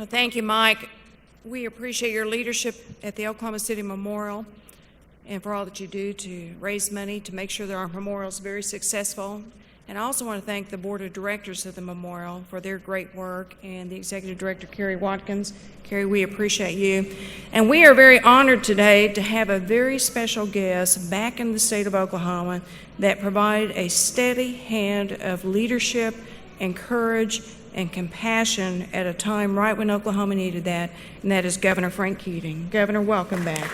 Thank you, Mike. We appreciate your leadership at the Oklahoma City Memorial and for all that you do to raise money to make sure that our memorial is very successful. And I also want to thank the Board of Directors of the Memorial for their great work and the Executive Director, Kerry Watkins. Kerry, we appreciate you. And we are very honored today to have a very special guest back in the state of Oklahoma that provided a steady hand of leadership and courage and compassion at a time right when Oklahoma needed that, and that is Governor Frank Keating. Governor, welcome back.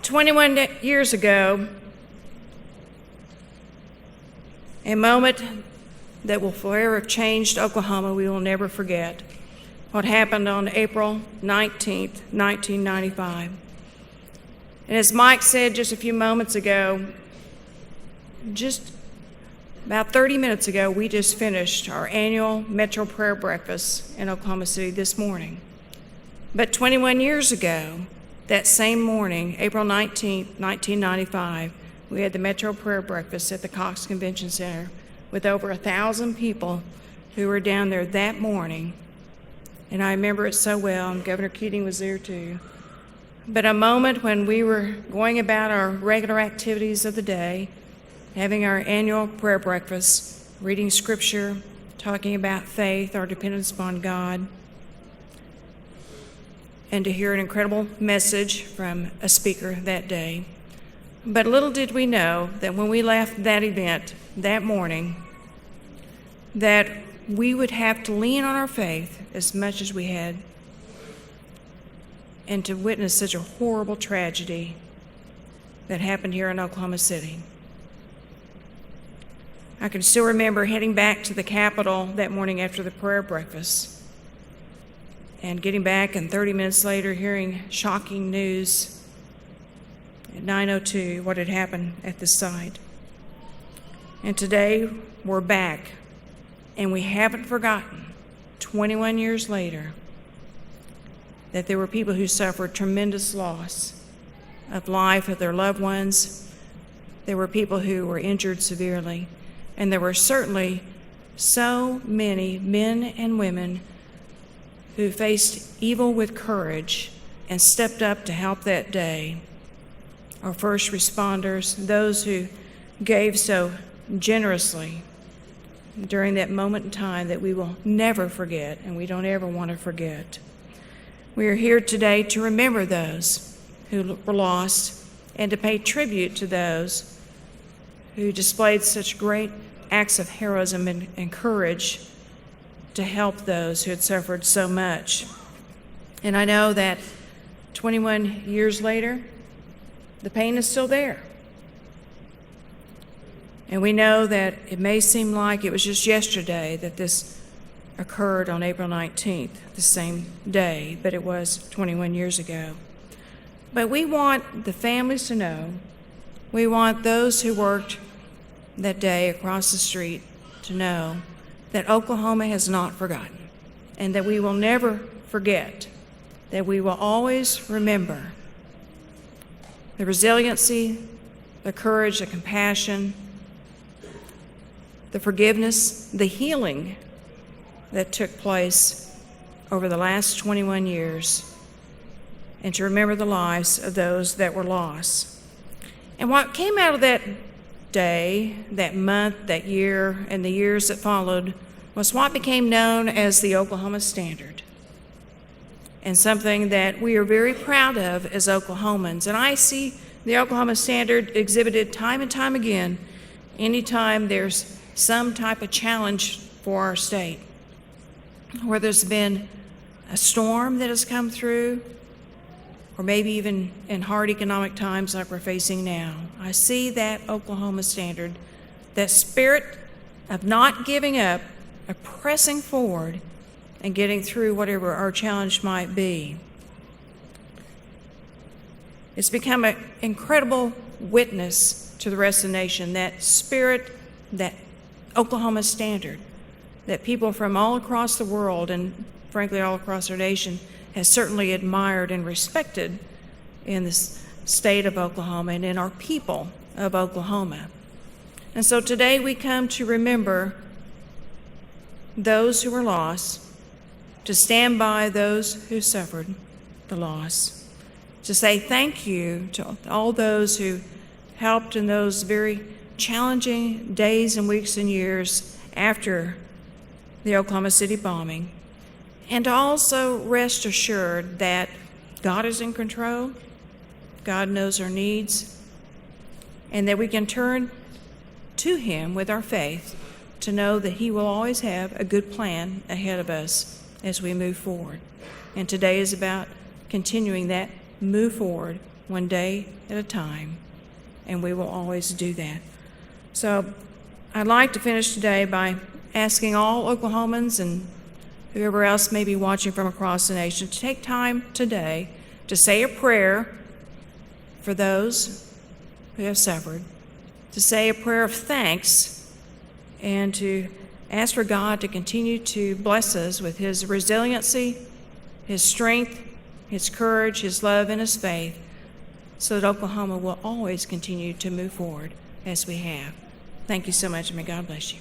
"21 years ago, a moment that will forever have changed Oklahoma we will never forget. What happened on April 19th, 1995. And as Mike said just a few moments ago, just about 30 minutes ago, we just finished our annual Metro Prayer Breakfast in Oklahoma City this morning. But 21 years ago, that same morning, April 19th, 1995, we had the Metro Prayer Breakfast at the Cox Convention Center with over 1,000 people who were down there that morning. And I remember it so well, and Governor Keating was there too. But a moment when we were going about our regular activities of the day, having our annual prayer breakfast, reading scripture, talking about faith, our dependence upon God, and to hear an incredible message from a speaker that day. But little did we know that when we left that event that morning, that we would have to lean on our faith as much as we had and to witness such a horrible tragedy that happened here in Oklahoma City. I can still remember heading back to the Capitol that morning after the prayer breakfast and getting back, and 30 minutes later hearing shocking news at 9:02 what had happened at the site. And today we're back, and we haven't forgotten 21 years later that there were people who suffered tremendous loss of life of their loved ones. There were people who were injured severely, and there were certainly so many men and women who faced evil with courage and stepped up to help that day. Our first responders, those who gave so generously during that moment in time that we will never forget, and we don't ever want to forget. We are here today to remember those who were lost and to pay tribute to those who displayed such great acts of heroism and courage to help those who had suffered so much. And I know that 21 years later, the pain is still there. And we know that it may seem like it was just yesterday that this occurred on April 19th, the same day, but it was 21 years ago. But we want the families to know, we want those who worked that day across the street to know that Oklahoma has not forgotten, and that we will never forget, that we will always remember the resiliency, the courage, the compassion, the forgiveness, the healing that took place over the last 21 years, and to remember the lives of those that were lost. And what came out of that day, that month, that year, and the years that followed was what became known as the Oklahoma Standard, and something that we are very proud of as Oklahomans. And I see the Oklahoma Standard exhibited time and time again anytime there's some type of challenge for our state, where there's been a storm that has come through, or maybe even in hard economic times like we're facing now. I see that Oklahoma Standard, that spirit of not giving up, of pressing forward and getting through whatever our challenge might be. It's become an incredible witness to the rest of the nation, that spirit, that Oklahoma Standard, that people from all across the world and frankly all across our nation has certainly admired and respected in the state of Oklahoma and in our people of Oklahoma. And so today we come to remember those who were lost, to stand by those who suffered the loss, to say thank you to all those who helped in those very challenging days and weeks and years after the Oklahoma City bombing, and to also rest assured that God is in control, God knows our needs, and that we can turn to Him with our faith to know that He will always have a good plan ahead of us as we move forward. And today is about continuing that move forward one day at a time, and we will always do that. So I'd like to finish today by asking all Oklahomans and whoever else may be watching from across the nation to take time today to say a prayer for those who have suffered, to say a prayer of thanks, and to ask for God to continue to bless us with His resiliency, His strength, His courage, His love, and His faith, so that Oklahoma will always continue to move forward as we have. Thank you so much, and may God bless you.